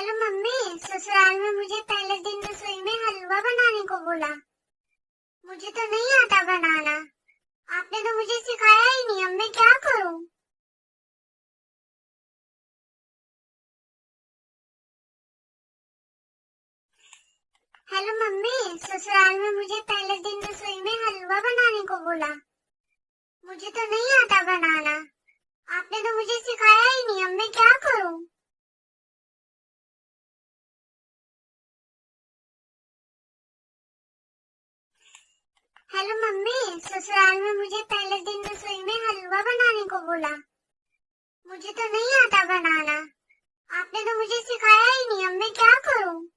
Hello mummy, ससुराल में मुझे पहले दिन रसोई में हलवा बनाने को बोला। मुझे तो नहीं आता बनाना। आपने तो मुझे सिखाया ही नहीं, अब मैं क्या करूं? हेलो मम्मी, ससुराल में मुझे पहले दिन रसोई में हलवा बनाने को बोला। मुझे तो नहीं आता बनाना। आपने तो मुझे सिखाया ही नहीं, अब मैं क्या करूं? हेलो मम्मी, ससुराल में मुझे पहले दिन रसोई में हलवा बनाने को बोला। मुझे तो नहीं आता बनाना। आपने तो मुझे सिखाया ही नहीं, अब मैं क्या करूं?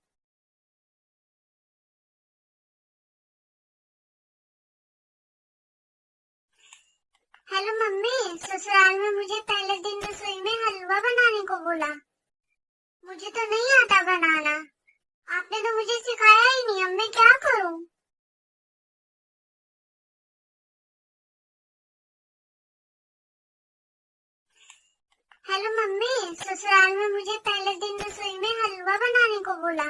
हेलो मम्मी, ससुराल में मुझे पहले दिन रसोई में हलवा बनाने को बोला। मुझे तो नहीं आता बनाना। आपने तो मुझे सिखाया ही नहीं, अब मैं क्या करूं? हेलो मम्मी, ससुराल में मुझे पहले दिन रसोई में हलवा बनाने को बोला।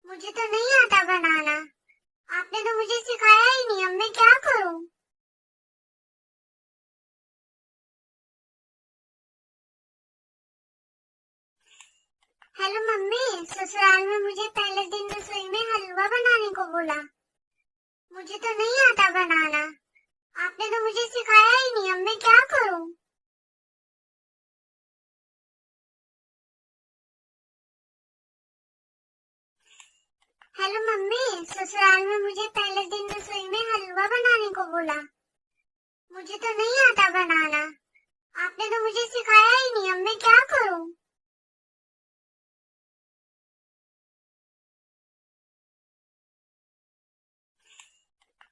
मुझे तो नहीं आता बनाना। आपने तो मुझे सिखाया ही नहीं, अब मैं क्या करूं? हेलो मम्मी, ससुराल में मुझे पहले दिन रसोई में हलवा बनाने को बोला। मुझे तो नहीं आता बनाना। आपने तो मुझे सिखाया ही नहीं, अब मैं क्या करूं? हेलो मम्मी, ससुराल में मुझे पहले दिन रसोई में हलवा बनाने को बोला। मुझे तो नहीं आता बनाना। आपने तो मुझे सिखाया ही नहीं, अब मैं क्या करूं?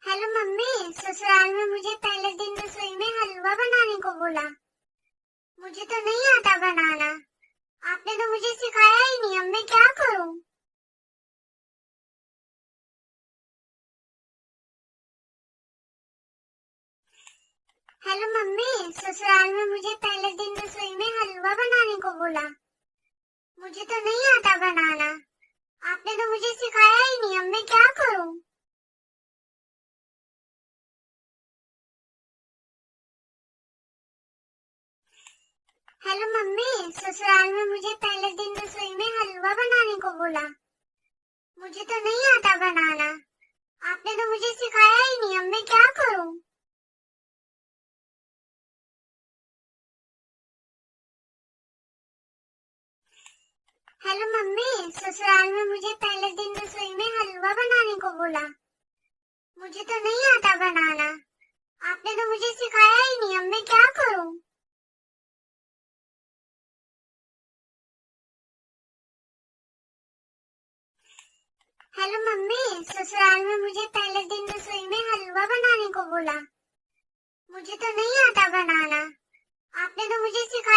हेलो मम्मी, ससुराल में मुझे पहले दिन रसोई में हलवा बनाने को बोला। मुझे तो नहीं आता बनाना। आपने तो मुझे सिखाया ही नहीं, अब मैं क्या करूं? हेलो मम्मी, ससुराल में मुझे पहले दिन रसोई में हलवा बनाने को बोला। मुझे तो नहीं आता बनाना। आपने तो मुझे सिखाया ही नहीं, अब मैं क्या करूं? हेलो मम्मी, ससुराल में मुझे पहले दिन रसोई में हलवा बनाने को बोला। मुझे तो नहीं आता बनाना। आपने तो मुझे सिखाया ही नहीं, अब मैं क्या करूं? हेलो मम्मी, ससुराल में मुझे पहले दिन रसोई में हलवा बनाने को बोला। मुझे तो नहीं आता बनाना। आपने तो मुझे सिखाया ही नहीं, अब मैं क्या करूं? हेलो मम्मी, ससुराल में मुझे पहले दिन रसोई में हलवा बनाने को बोला। मुझे तो नहीं आता बनाना। आपने तो मुझे सिखाया